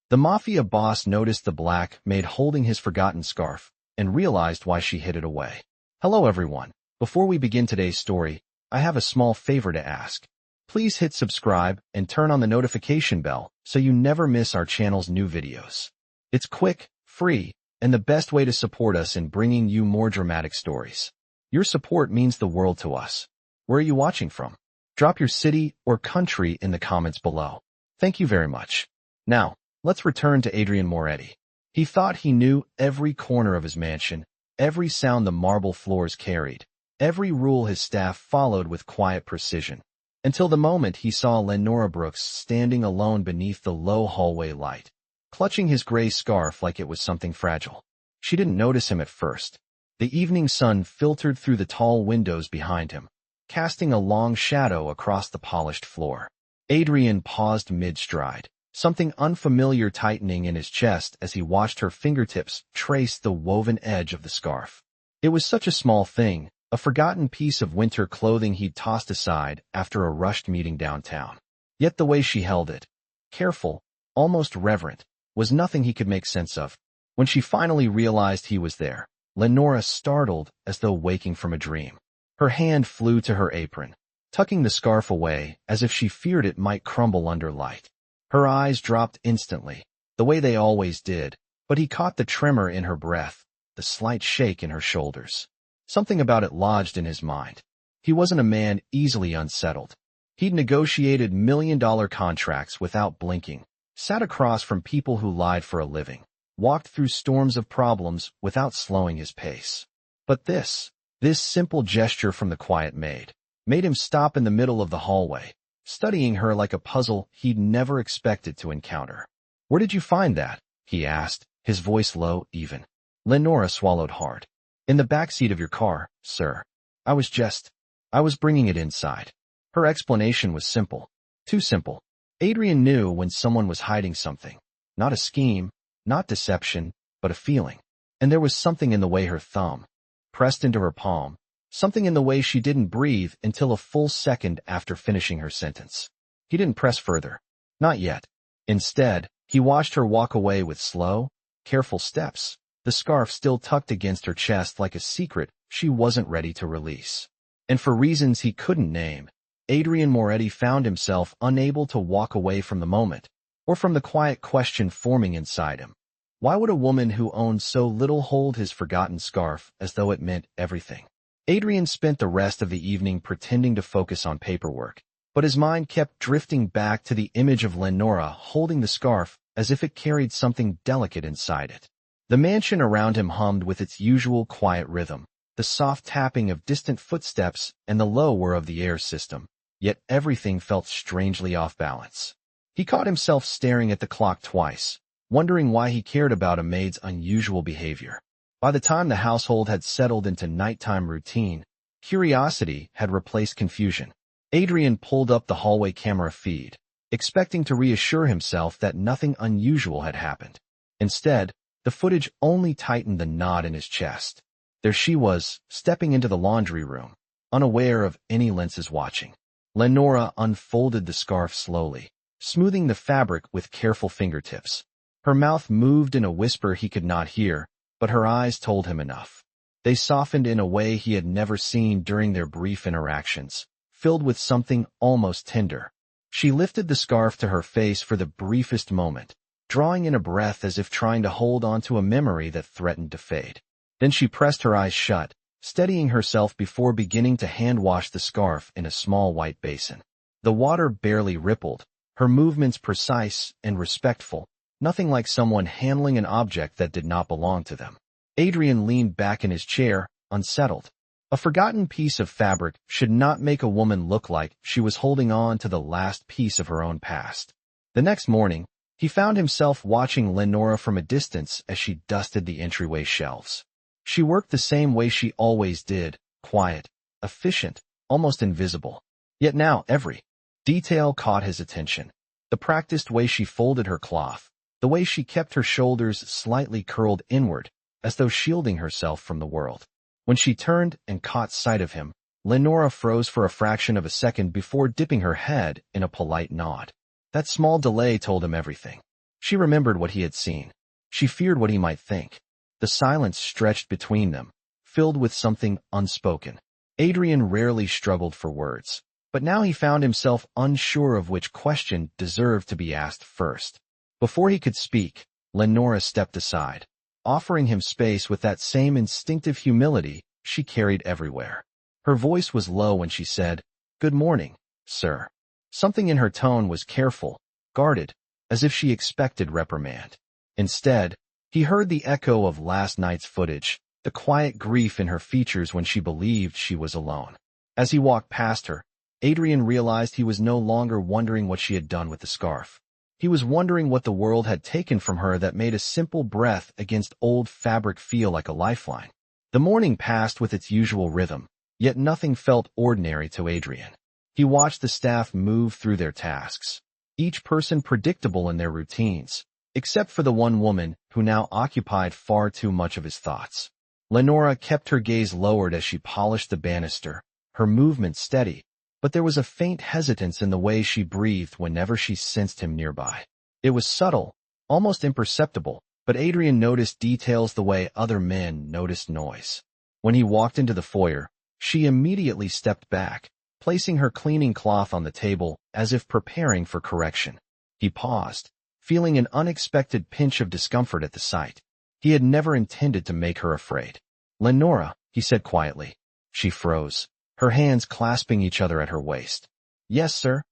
The Mafia boss noticed the black maid holding his forgotten scarf and realized why she hid it away. Hello everyone. Before we begin today's story, I have a small favor to ask. Please hit subscribe and turn on the notification bell so you never miss our channel's new videos. It's quick, free, and the best way to support us in bringing you more dramatic stories. Your support means the world to us. Where are you watching from? Drop your city or country in the comments below. Thank you very much. Now, let's return to Adrian Moretti. He thought he knew every corner of his mansion, every sound the marble floors carried, every rule his staff followed with quiet precision, until the moment he saw Lenora Brooks standing alone beneath the low hallway light, clutching his gray scarf like it was something fragile. She didn't notice him at first. The evening sun filtered through the tall windows behind him, casting a long shadow across the polished floor. Adrian paused mid-stride, something unfamiliar tightening in his chest as he watched her fingertips trace the woven edge of the scarf. It was such a small thing, a forgotten piece of winter clothing he'd tossed aside after a rushed meeting downtown. Yet the way she held it, careful, almost reverent, was nothing he could make sense of. When she finally realized he was there, Lenora startled as though waking from a dream. Her hand flew to her apron, tucking the scarf away as if she feared it might crumble under light. Her eyes dropped instantly, the way they always did, but he caught the tremor in her breath, the slight shake in her shoulders. Something about it lodged in his mind. He wasn't a man easily unsettled. He'd negotiated million-dollar contracts without blinking, sat across from people who lied for a living, walked through storms of problems without slowing his pace. But this simple gesture from the quiet maid, made him stop in the middle of the hallway, studying her like a puzzle he'd never expected to encounter. "Where did you find that?" he asked, his voice low, even. Lenora swallowed hard. "In the backseat of your car, sir. I was bringing it inside." Her explanation was simple. Too simple. Adrian knew when someone was hiding something. Not a scheme, not deception, but a feeling. And there was something in the way her thumb pressed into her palm, something in the way she didn't breathe until a full second after finishing her sentence. He didn't press further. Not yet. Instead, he watched her walk away with slow, careful steps, the scarf still tucked against her chest like a secret she wasn't ready to release. And for reasons he couldn't name, Adrian Moretti found himself unable to walk away from the moment, or from the quiet question forming inside him. Why would a woman who owned so little hold his forgotten scarf as though it meant everything? Adrian spent the rest of the evening pretending to focus on paperwork, but his mind kept drifting back to the image of Lenora holding the scarf as if it carried something delicate inside it. The mansion around him hummed with its usual quiet rhythm, the soft tapping of distant footsteps and the low whir of the air system, yet everything felt strangely off balance. He caught himself staring at the clock twice, wondering why he cared about a maid's unusual behavior. By the time the household had settled into nighttime routine, curiosity had replaced confusion. Adrian pulled up the hallway camera feed, expecting to reassure himself that nothing unusual had happened. Instead, the footage only tightened the knot in his chest. There she was, stepping into the laundry room, unaware of any lenses watching. Lenora unfolded the scarf slowly, smoothing the fabric with careful fingertips. Her mouth moved in a whisper he could not hear, but her eyes told him enough. They softened in a way he had never seen during their brief interactions, filled with something almost tender. She lifted the scarf to her face for the briefest moment, drawing in a breath as if trying to hold on to a memory that threatened to fade. Then she pressed her eyes shut, steadying herself before beginning to hand-wash the scarf in a small white basin. The water barely rippled, her movements precise and respectful, nothing like someone handling an object that did not belong to them. Adrian leaned back in his chair, unsettled. A forgotten piece of fabric should not make a woman look like she was holding on to the last piece of her own past. The next morning, he found himself watching Lenora from a distance as she dusted the entryway shelves. She worked the same way she always did, quiet, efficient, almost invisible. Yet now every detail caught his attention. The practiced way she folded her cloth, the way she kept her shoulders slightly curled inward, as though shielding herself from the world. When she turned and caught sight of him, Lenora froze for a fraction of a second before dipping her head in a polite nod. That small delay told him everything. She remembered what he had seen. She feared what he might think. The silence stretched between them, filled with something unspoken. Adrian rarely struggled for words, but now he found himself unsure of which question deserved to be asked first. Before he could speak, Lenora stepped aside, offering him space with that same instinctive humility she carried everywhere. Her voice was low when she said, "Good morning, sir." Something in her tone was careful, guarded, as if she expected reprimand. Instead, he heard the echo of last night's footage, the quiet grief in her features when she believed she was alone. As he walked past her, Adrian realized he was no longer wondering what she had done with the scarf. He was wondering what the world had taken from her that made a simple breath against old fabric feel like a lifeline. The morning passed with its usual rhythm, yet nothing felt ordinary to Adrian. He watched the staff move through their tasks, each person predictable in their routines, except for the one woman who now occupied far too much of his thoughts. Lenora kept her gaze lowered as she polished the banister, her movement steady, but there was a faint hesitance in the way she breathed whenever she sensed him nearby. It was subtle, almost imperceptible, but Adrian noticed details the way other men noticed noise. When he walked into the foyer, she immediately stepped back, placing her cleaning cloth on the table as if preparing for correction. He paused, feeling an unexpected pinch of discomfort at the sight. He had never intended to make her afraid. "Lenora," he said quietly. She froze, her hands clasping each other at her waist. "Yes, sir."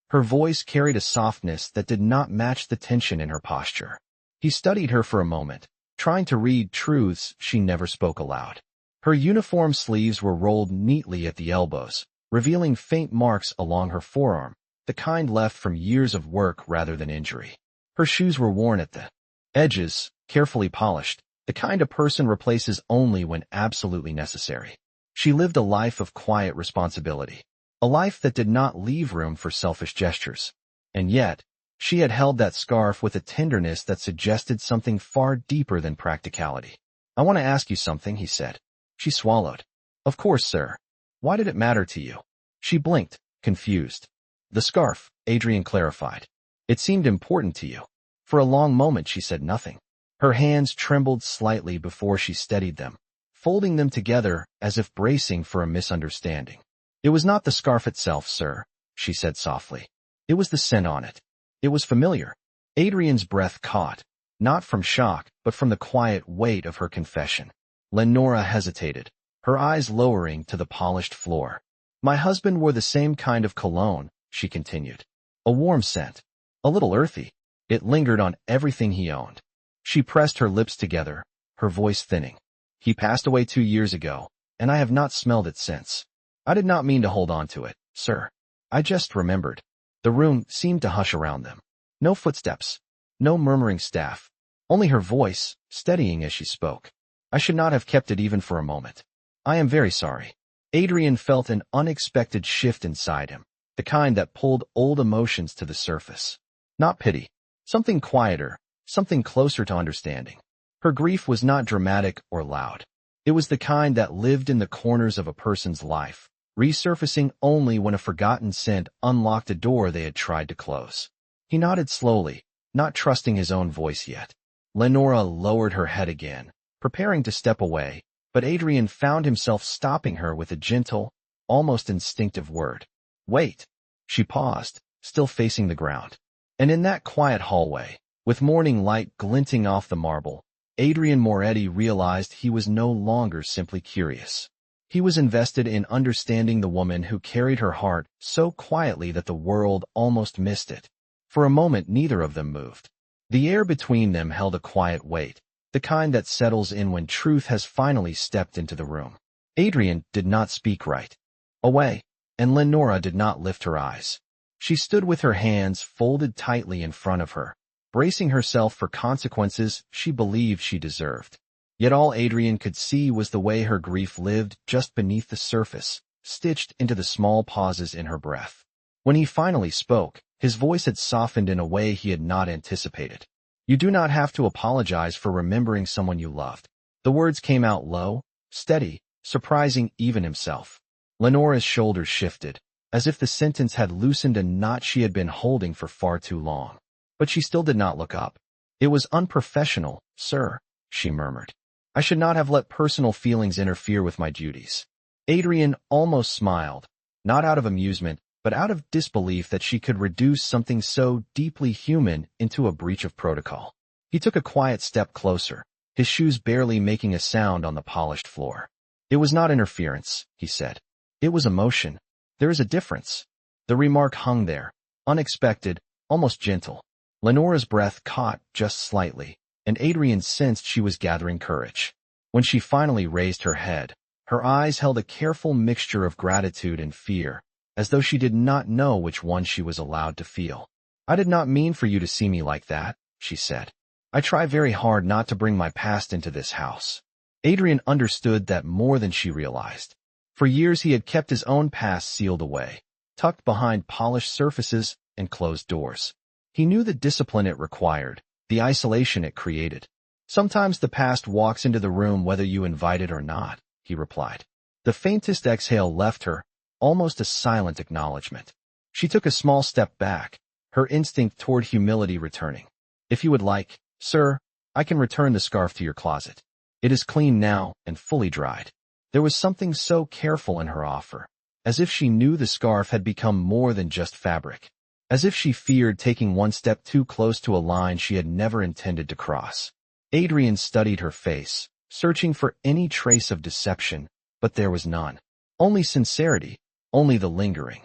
Her voice carried a softness that did not match the tension in her posture. He studied her for a moment, trying to read truths she never spoke aloud. Her uniform sleeves were rolled neatly at the elbows, revealing faint marks along her forearm, the kind left from years of work rather than injury. Her shoes were worn at the edges, carefully polished, the kind a person replaces only when absolutely necessary. She lived a life of quiet responsibility, a life that did not leave room for selfish gestures. And yet, she had held that scarf with a tenderness that suggested something far deeper than practicality. "I want to ask you something," he said. She swallowed. "Of course, sir. Why did it matter to you?" She blinked, confused. "The scarf," Adrian clarified. "It seemed important to you." For a long moment she said nothing. Her hands trembled slightly before she steadied them, folding them together as if bracing for a misunderstanding. "It was not the scarf itself, sir," she said softly. "It was the scent on it. It was familiar." Adrian's breath caught, not from shock, but from the quiet weight of her confession. Lenora hesitated, her eyes lowering to the polished floor. "My husband wore the same kind of cologne," she continued. "A warm scent. A little earthy. It lingered on everything he owned." She pressed her lips together, her voice thinning. "He passed away 2 years ago, and I have not smelled it since. I did not mean to hold on to it, sir. I just remembered." The room seemed to hush around them. No footsteps, no murmuring staff, only her voice, steadying as she spoke. "I should not have kept it even for a moment. I am very sorry." Adrian felt an unexpected shift inside him, the kind that pulled old emotions to the surface. Not pity, something quieter, something closer to understanding. Her grief was not dramatic or loud. It was the kind that lived in the corners of a person's life, resurfacing only when a forgotten scent unlocked a door they had tried to close. He nodded slowly, not trusting his own voice yet. Lenora lowered her head again, preparing to step away, but Adrian found himself stopping her with a gentle, almost instinctive word. "Wait." She paused, still facing the ground. And in that quiet hallway, with morning light glinting off the marble, Adrian Moretti realized he was no longer simply curious. He was invested in understanding the woman who carried her heart so quietly that the world almost missed it. For a moment neither of them moved. The air between them held a quiet weight, the kind that settles in when truth has finally stepped into the room. Adrian did not speak right away, and Lenora did not lift her eyes. She stood with her hands folded tightly in front of her, bracing herself for consequences she believed she deserved. Yet all Adrian could see was the way her grief lived just beneath the surface, stitched into the small pauses in her breath. When he finally spoke, his voice had softened in a way he had not anticipated. "You do not have to apologize for remembering someone you loved." The words came out low, steady, surprising even himself. Lenora's shoulders shifted, as if the sentence had loosened a knot she had been holding for far too long. But she still did not look up. It was unprofessional, sir, she murmured. I should not have let personal feelings interfere with my duties. Adrian almost smiled, not out of amusement, but out of disbelief that she could reduce something so deeply human into a breach of protocol. He took a quiet step closer, his shoes barely making a sound on the polished floor. It was not interference, he said. It was emotion. There is a difference. The remark hung there, unexpected, almost gentle. Lenora's breath caught just slightly, and Adrian sensed she was gathering courage. When she finally raised her head, her eyes held a careful mixture of gratitude and fear, as though she did not know which one she was allowed to feel. I did not mean for you to see me like that, she said. I try very hard not to bring my past into this house. Adrian understood that more than she realized. For years he had kept his own past sealed away, tucked behind polished surfaces and closed doors. He knew the discipline it required, the isolation it created. Sometimes the past walks into the room whether you invite it or not, he replied. The faintest exhale left her, almost a silent acknowledgement. She took a small step back, her instinct toward humility returning. If you would like, sir, I can return the scarf to your closet. It is clean now and fully dried. There was something so careful in her offer, as if she knew the scarf had become more than just fabric, as if she feared taking one step too close to a line she had never intended to cross. Adrian studied her face, searching for any trace of deception, but there was none. Only sincerity, only the lingering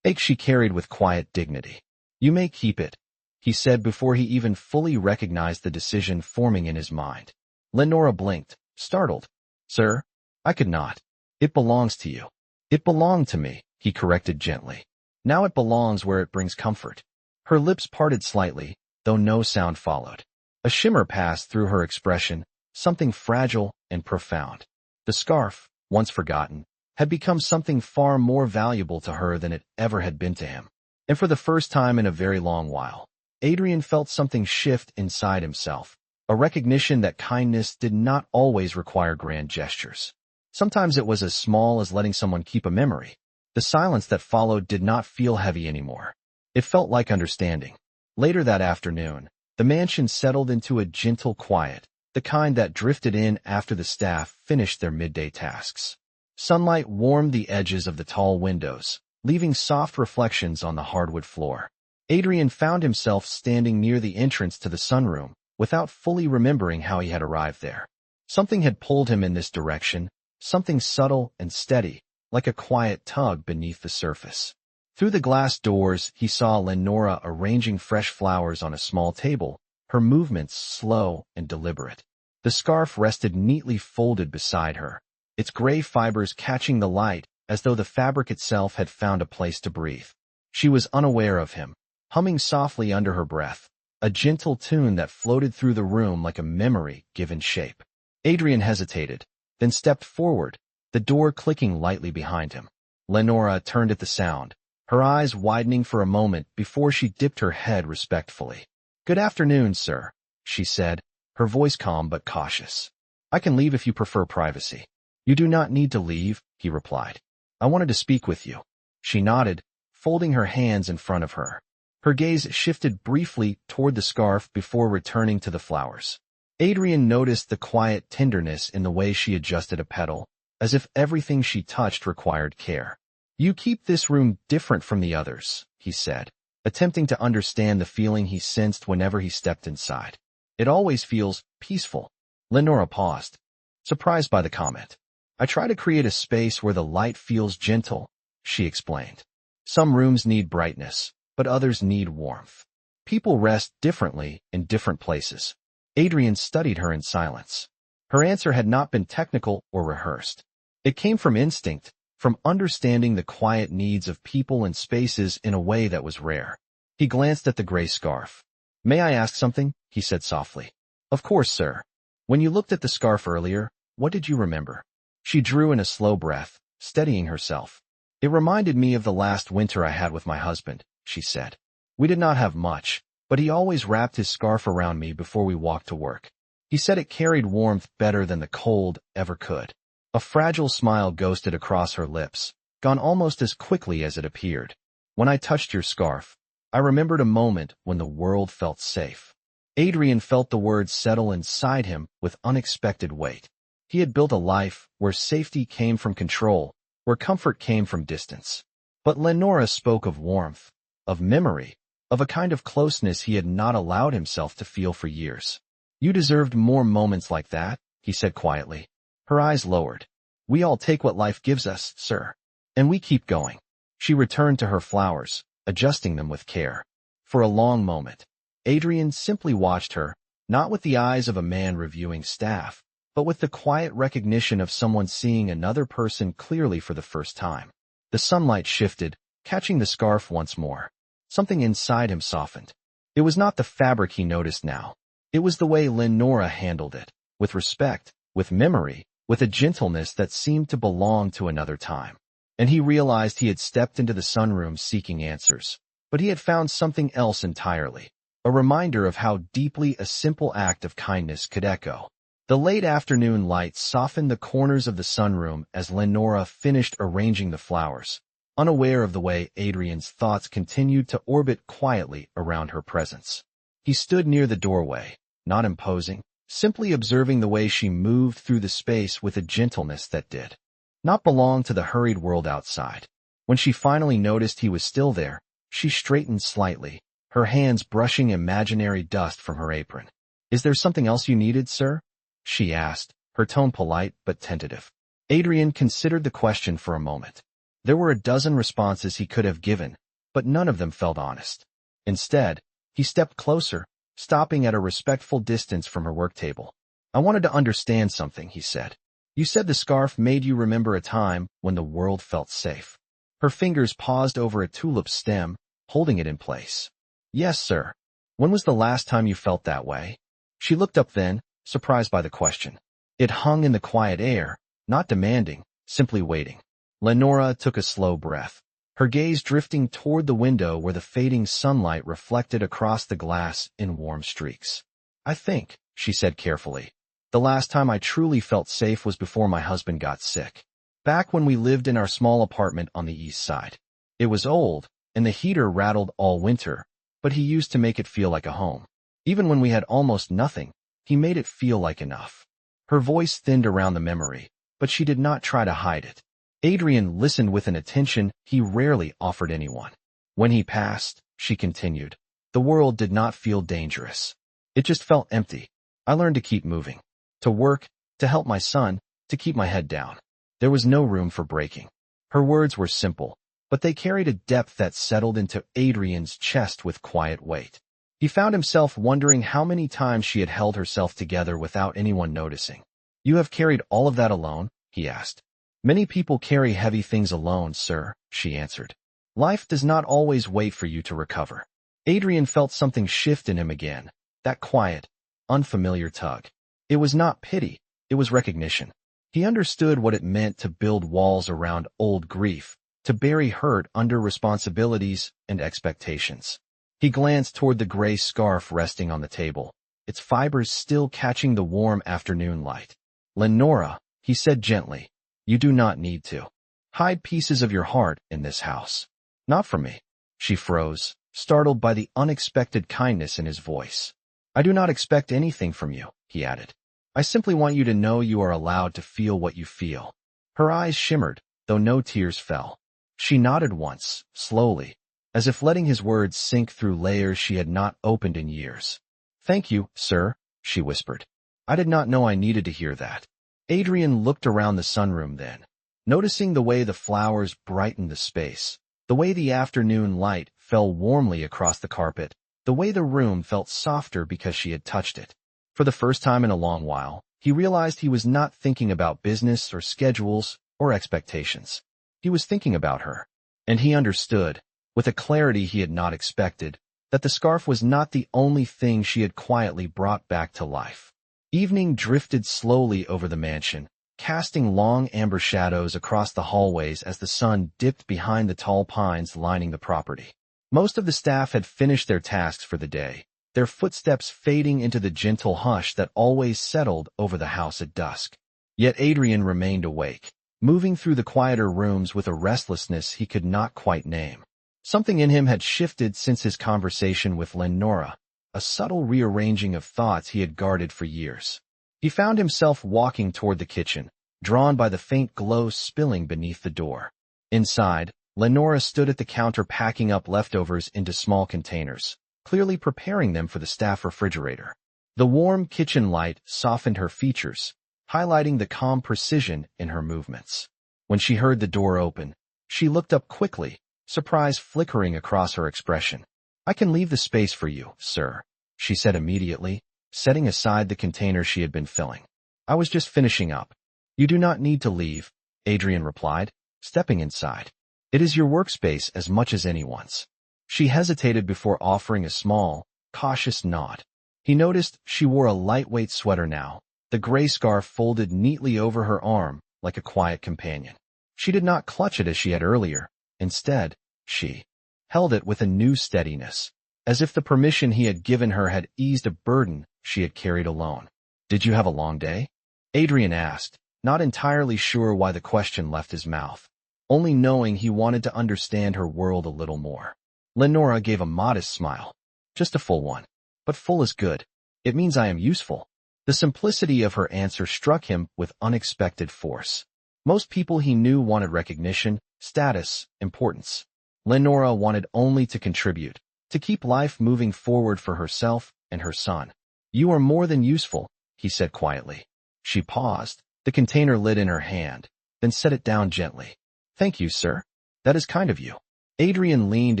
ache she carried with quiet dignity. You may keep it, he said before he even fully recognized the decision forming in his mind. Lenora blinked, startled. Sir, I could not. It belongs to you. It belonged to me, he corrected gently. Now it belongs where it brings comfort. Her lips parted slightly, though no sound followed. A shimmer passed through her expression, something fragile and profound. The scarf, once forgotten, had become something far more valuable to her than it ever had been to him. And for the first time in a very long while, Adrian felt something shift inside himself, a recognition that kindness did not always require grand gestures. Sometimes it was as small as letting someone keep a memory. The silence that followed did not feel heavy anymore. It felt like understanding. Later that afternoon, the mansion settled into a gentle quiet, the kind that drifted in after the staff finished their midday tasks. Sunlight warmed the edges of the tall windows, leaving soft reflections on the hardwood floor. Adrian found himself standing near the entrance to the sunroom, without fully remembering how he had arrived there. Something had pulled him in this direction, something subtle and steady, like a quiet tug beneath the surface. Through the glass doors, he saw Lenora arranging fresh flowers on a small table, her movements slow and deliberate. The scarf rested neatly folded beside her, its gray fibers catching the light as though the fabric itself had found a place to breathe. She was unaware of him, humming softly under her breath, a gentle tune that floated through the room like a memory given shape. Adrian hesitated, then stepped forward, the door clicking lightly behind him. Lenora turned at the sound, her eyes widening for a moment before she dipped her head respectfully. Good afternoon, sir, she said, her voice calm but cautious. I can leave if you prefer privacy. You do not need to leave, he replied. I wanted to speak with you. She nodded, folding her hands in front of her. Her gaze shifted briefly toward the scarf before returning to the flowers. Adrian noticed the quiet tenderness in the way she adjusted a petal, as if everything she touched required care. You keep this room different from the others, he said, attempting to understand the feeling he sensed whenever he stepped inside. It always feels peaceful. Lenora paused, surprised by the comment. I try to create a space where the light feels gentle, she explained. Some rooms need brightness, but others need warmth. People rest differently in different places. Adrian studied her in silence. Her answer had not been technical or rehearsed. It came from instinct, from understanding the quiet needs of people and spaces in a way that was rare. He glanced at the gray scarf. May I ask something? He said softly. Of course, sir. When you looked at the scarf earlier, what did you remember? She drew in a slow breath, steadying herself. It reminded me of the last winter I had with my husband, she said. We did not have much, but he always wrapped his scarf around me before we walked to work. He said it carried warmth better than the cold ever could. A fragile smile ghosted across her lips, gone almost as quickly as it appeared. When I touched your scarf, I remembered a moment when the world felt safe. Adrian felt the words settle inside him with unexpected weight. He had built a life where safety came from control, where comfort came from distance. But Lenora spoke of warmth, of memory, of a kind of closeness he had not allowed himself to feel for years. "You deserved more moments like that," he said quietly. Her eyes lowered. "We all take what life gives us, sir. And we keep going." She returned to her flowers, adjusting them with care. For a long moment, Adrian simply watched her, not with the eyes of a man reviewing staff, but with the quiet recognition of someone seeing another person clearly for the first time. The sunlight shifted, catching the scarf once more. Something inside him softened. It was not the fabric he noticed now. It was the way Lenora handled it, with respect, with memory, with a gentleness that seemed to belong to another time. And he realized he had stepped into the sunroom seeking answers. But he had found something else entirely. A reminder of how deeply a simple act of kindness could echo. The late afternoon light softened the corners of the sunroom as Lenora finished arranging the flowers, unaware of the way Adrian's thoughts continued to orbit quietly around her presence. He stood near the doorway, not imposing, simply observing the way she moved through the space with a gentleness that did not belong to the hurried world outside. When she finally noticed he was still there, she straightened slightly, her hands brushing imaginary dust from her apron. "Is there something else you needed, sir?" she asked, her tone polite but tentative. Adrian considered the question for a moment. There were a dozen responses he could have given, but none of them felt honest. Instead, he stepped closer, stopping at a respectful distance from her work table. "I wanted to understand something," he said. "You said the scarf made you remember a time when the world felt safe." Her fingers paused over a tulip stem, holding it in place. "Yes, sir. When was the last time you felt that way?" She looked up then, surprised by the question. It hung in the quiet air, not demanding, simply waiting. Lenora took a slow breath, her gaze drifting toward the window where the fading sunlight reflected across the glass in warm streaks. "I think," she said carefully, "the last time I truly felt safe was before my husband got sick. Back when we lived in our small apartment on the east side. It was old, and the heater rattled all winter, but he used to make it feel like a home. Even when we had almost nothing, he made it feel like enough." Her voice thinned around the memory, but she did not try to hide it. Adrian listened with an attention he rarely offered anyone. "When he passed," she continued, "the world did not feel dangerous. It just felt empty. I learned to keep moving. To work, to help my son, to keep my head down. There was no room for breaking." Her words were simple, but they carried a depth that settled into Adrian's chest with quiet weight. He found himself wondering how many times she had held herself together without anyone noticing. "You have carried all of that alone?" he asked. "Many people carry heavy things alone, sir," she answered. "Life does not always wait for you to recover." Adrian felt something shift in him again, that quiet, unfamiliar tug. It was not pity, it was recognition. He understood what it meant to build walls around old grief, to bury hurt under responsibilities and expectations. He glanced toward the gray scarf resting on the table, its fibers still catching the warm afternoon light. "Lenora," he said gently, "you do not need to hide pieces of your heart in this house. Not from me." She froze, startled by the unexpected kindness in his voice. "I do not expect anything from you," he added. "I simply want you to know you are allowed to feel what you feel." Her eyes shimmered, though no tears fell. She nodded once, slowly, as if letting his words sink through layers she had not opened in years. "Thank you, sir," she whispered. "I did not know I needed to hear that." Adrian looked around the sunroom then, noticing the way the flowers brightened the space, the way the afternoon light fell warmly across the carpet, the way the room felt softer because she had touched it. For the first time in a long while, he realized he was not thinking about business or schedules or expectations. He was thinking about her, and he understood, with a clarity he had not expected, that the scarf was not the only thing she had quietly brought back to life. Evening drifted slowly over the mansion, casting long amber shadows across the hallways as the sun dipped behind the tall pines lining the property. Most of the staff had finished their tasks for the day, their footsteps fading into the gentle hush that always settled over the house at dusk. Yet Adrian remained awake, moving through the quieter rooms with a restlessness he could not quite name. Something in him had shifted since his conversation with Lenora, a subtle rearranging of thoughts he had guarded for years. He found himself walking toward the kitchen, drawn by the faint glow spilling beneath the door. Inside, Lenora stood at the counter packing up leftovers into small containers, clearly preparing them for the staff refrigerator. The warm kitchen light softened her features, highlighting the calm precision in her movements. When she heard the door open, she looked up quickly, surprise flickering across her expression. "I can leave the space for you, sir," she said immediately, setting aside the container she had been filling. "I was just finishing up." "You do not need to leave," Adrian replied, stepping inside. "It is your workspace as much as anyone's." She hesitated before offering a small, cautious nod. He noticed she wore a lightweight sweater now, the gray scarf folded neatly over her arm like a quiet companion. She did not clutch it as she had earlier. Instead, she held it with a new steadiness, as if the permission he had given her had eased a burden she had carried alone. "Did you have a long day?" Adrian asked, not entirely sure why the question left his mouth, only knowing he wanted to understand her world a little more. Lenora gave a modest smile. "Just a full one. But full is good. It means I am useful." The simplicity of her answer struck him with unexpected force. Most people he knew wanted recognition, status, importance. Lenora wanted only to contribute, to keep life moving forward for herself and her son. "You are more than useful," he said quietly. She paused, the container lid in her hand, then set it down gently. "Thank you, sir. That is kind of you." Adrian leaned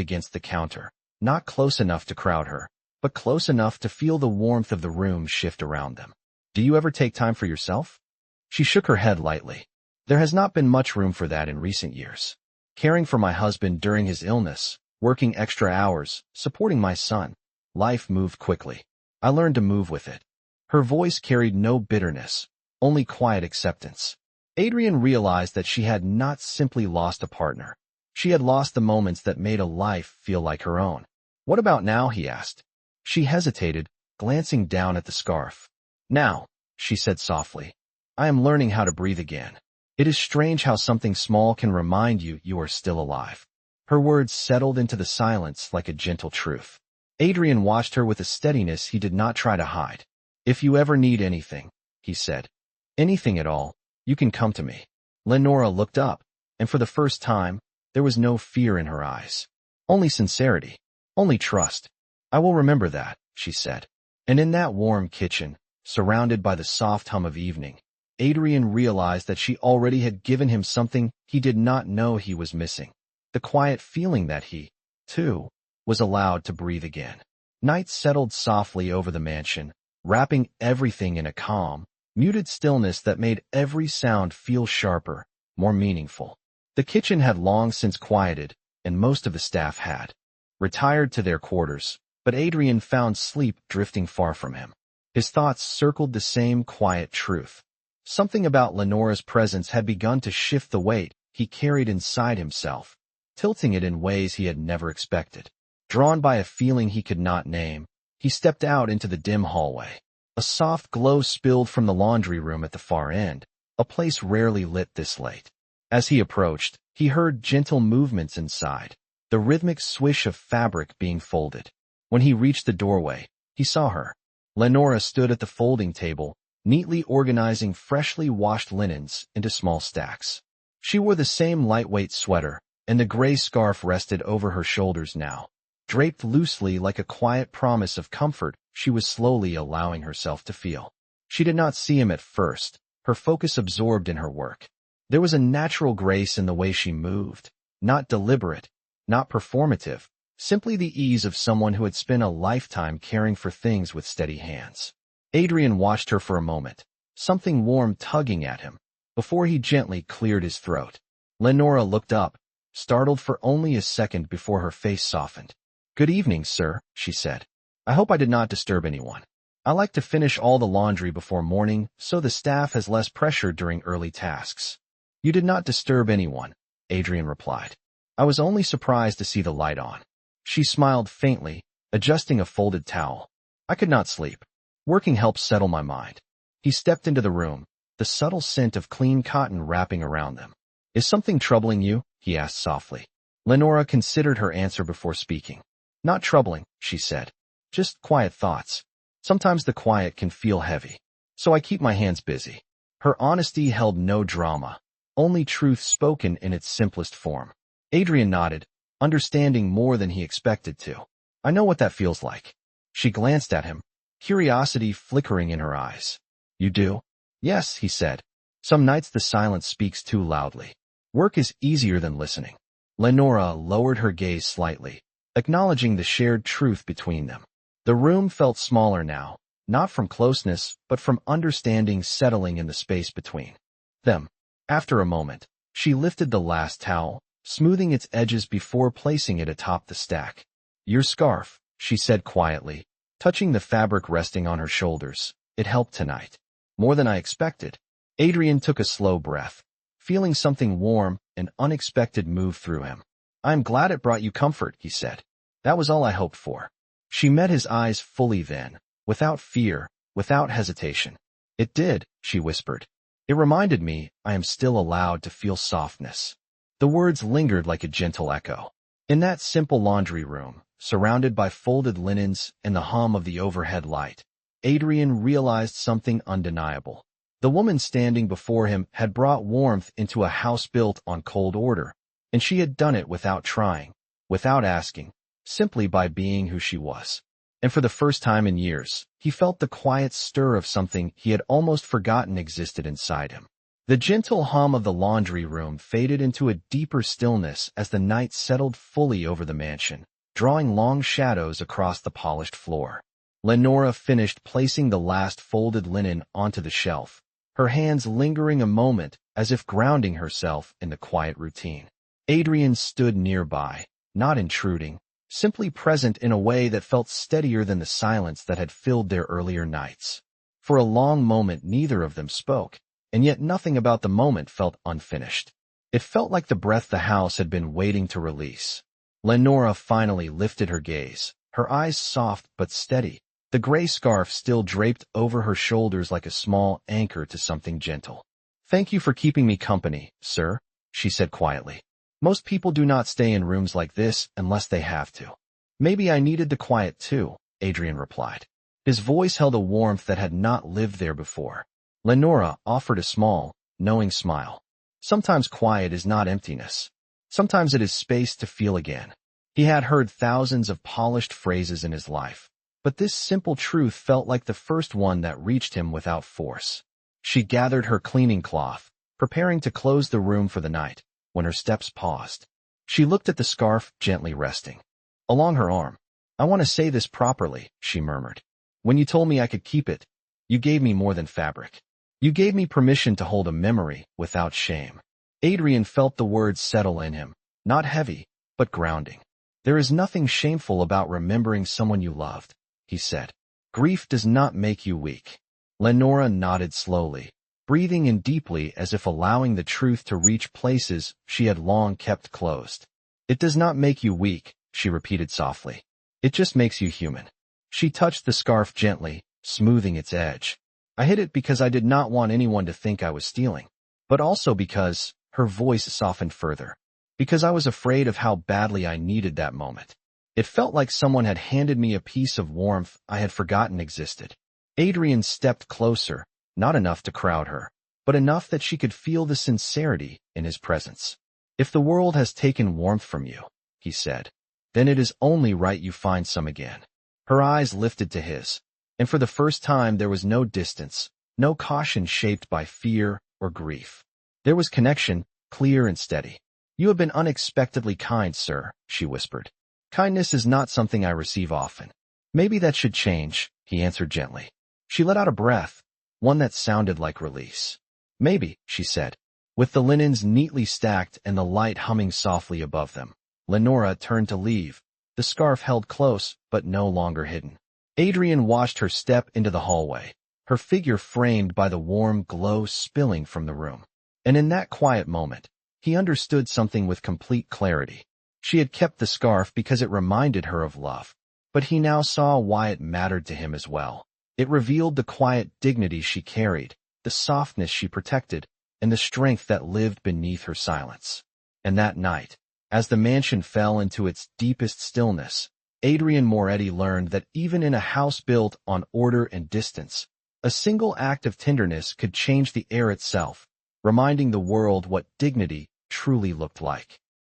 against the counter, not close enough to crowd her, but close enough to feel the warmth of the room shift around them. "Do you ever take time for yourself?" She shook her head lightly. "There has not been much room for that in recent years. Caring for my husband during his illness, working extra hours, supporting my son. Life moved quickly. I learned to move with it." Her voice carried no bitterness, only quiet acceptance. Adrian realized that she had not simply lost a partner. She had lost the moments that made a life feel like her own. "What about now?" he asked. She hesitated, glancing down at the scarf. "Now," she said softly, "I am learning how to breathe again. It is strange how something small can remind you you are still alive." Her words settled into the silence like a gentle truth. Adrian watched her with a steadiness he did not try to hide. "If you ever need anything," he said, "anything at all, you can come to me." Lenora looked up, and for the first time, there was no fear in her eyes. Only sincerity, only trust. "I will remember that," she said. And in that warm kitchen, surrounded by the soft hum of evening, Adrian realized that she already had given him something he did not know he was missing. The quiet feeling that he, too, was allowed to breathe again. Night settled softly over the mansion, wrapping everything in a calm, muted stillness that made every sound feel sharper, more meaningful. The kitchen had long since quieted, and most of the staff had retired to their quarters, but Adrian found sleep drifting far from him. His thoughts circled the same quiet truth. Something about Lenora's presence had begun to shift the weight he carried inside himself, tilting it in ways he had never expected. Drawn by a feeling he could not name, he stepped out into the dim hallway. A soft glow spilled from the laundry room at the far end, a place rarely lit this late. As he approached, he heard gentle movements inside, the rhythmic swish of fabric being folded. When he reached the doorway, he saw her. Lenora stood at the folding table, neatly organizing freshly washed linens into small stacks. She wore the same lightweight sweater, and the gray scarf rested over her shoulders now. Draped loosely like a quiet promise of comfort she was slowly allowing herself to feel. She did not see him at first, her focus absorbed in her work. There was a natural grace in the way she moved, not deliberate, not performative, simply the ease of someone who had spent a lifetime caring for things with steady hands. Adrian watched her for a moment, something warm tugging at him, before he gently cleared his throat. Lenora looked up, startled for only a second before her face softened. "Good evening, sir," she said. "I hope I did not disturb anyone. I like to finish all the laundry before morning so the staff has less pressure during early tasks." "You did not disturb anyone," Adrian replied. "I was only surprised to see the light on." She smiled faintly, adjusting a folded towel. "I could not sleep. Working helps settle my mind." He stepped into the room, the subtle scent of clean cotton wrapping around them. "Is something troubling you?" he asked softly. Lenora considered her answer before speaking. "Not troubling," she said. Just quiet thoughts. Sometimes the quiet can feel heavy, so I keep my hands busy. Her honesty held no drama, only truth spoken in its simplest form. Adrian nodded, understanding more than he expected to. I know what that feels like. She glanced at him, curiosity flickering in her eyes. You do? Yes, he said. Some nights the silence speaks too loudly. Work is easier than listening. Lenora lowered her gaze slightly, acknowledging the shared truth between them. The room felt smaller now, not from closeness, but from understanding settling in the space between them. After a moment, she lifted the last towel, smoothing its edges before placing it atop the stack. Your scarf, she said quietly, touching the fabric resting on her shoulders. It helped tonight. More than I expected. Adrian took a slow breath, feeling something warm and unexpected move through him. I'm glad it brought you comfort, he said. That was all I hoped for. She met his eyes fully then, without fear, without hesitation. It did, she whispered. It reminded me I am still allowed to feel softness. The words lingered like a gentle echo. In that simple laundry room, surrounded by folded linens and the hum of the overhead light, Adrian realized something undeniable. The woman standing before him had brought warmth into a house built on cold order, and she had done it without trying, without asking, simply by being who she was. And for the first time in years, he felt the quiet stir of something he had almost forgotten existed inside him. The gentle hum of the laundry room faded into a deeper stillness as the night settled fully over the mansion, drawing long shadows across the polished floor. Lenora finished placing the last folded linen onto the shelf, her hands lingering a moment as if grounding herself in the quiet routine. Adrian stood nearby, not intruding, simply present in a way that felt steadier than the silence that had filled their earlier nights. For a long moment neither of them spoke, and yet nothing about the moment felt unfinished. It felt like the breath the house had been waiting to release. Lenora finally lifted her gaze, her eyes soft but steady, the gray scarf still draped over her shoulders like a small anchor to something gentle. Thank you for keeping me company, sir, she said quietly. Most people do not stay in rooms like this unless they have to. Maybe I needed the quiet too, Adrian replied. His voice held a warmth that had not lived there before. Lenora offered a small, knowing smile. Sometimes quiet is not emptiness. Sometimes it is space to feel again. He had heard thousands of polished phrases in his life, but this simple truth felt like the first one that reached him without force. She gathered her cleaning cloth, preparing to close the room for the night, when her steps paused. She looked at the scarf gently resting along her arm. I want to say this properly, she murmured. When you told me I could keep it, you gave me more than fabric. You gave me permission to hold a memory without shame. Adrian felt the words settle in him, not heavy, but grounding. There is nothing shameful about remembering someone you loved, he said. Grief does not make you weak. Lenora nodded slowly, breathing in deeply as if allowing the truth to reach places she had long kept closed. It does not make you weak, she repeated softly. It just makes you human. She touched the scarf gently, smoothing its edge. I hid it because I did not want anyone to think I was stealing, but also because, her voice softened further, because I was afraid of how badly I needed that moment. It felt like someone had handed me a piece of warmth I had forgotten existed. Adrian stepped closer, not enough to crowd her, but enough that she could feel the sincerity in his presence. If the world has taken warmth from you, he said, then it is only right you find some again. Her eyes lifted to his, and for the first time there was no distance, no caution shaped by fear or grief. There was connection, clear and steady. You have been unexpectedly kind, sir, she whispered. Kindness is not something I receive often. Maybe that should change, he answered gently. She let out a breath, one that sounded like release. Maybe, she said, with the linens neatly stacked and the light humming softly above them. Lenora turned to leave, the scarf held close but no longer hidden. Adrian watched her step into the hallway, her figure framed by the warm glow spilling from the room. And in that quiet moment, he understood something with complete clarity. She had kept the scarf because it reminded her of love, but he now saw why it mattered to him as well. It revealed the quiet dignity she carried, the softness she protected, and the strength that lived beneath her silence. And that night, as the mansion fell into its deepest stillness, Adrian Moretti learned that even in a house built on order and distance, a single act of tenderness could change the air itself, reminding the world what dignity truly looked like.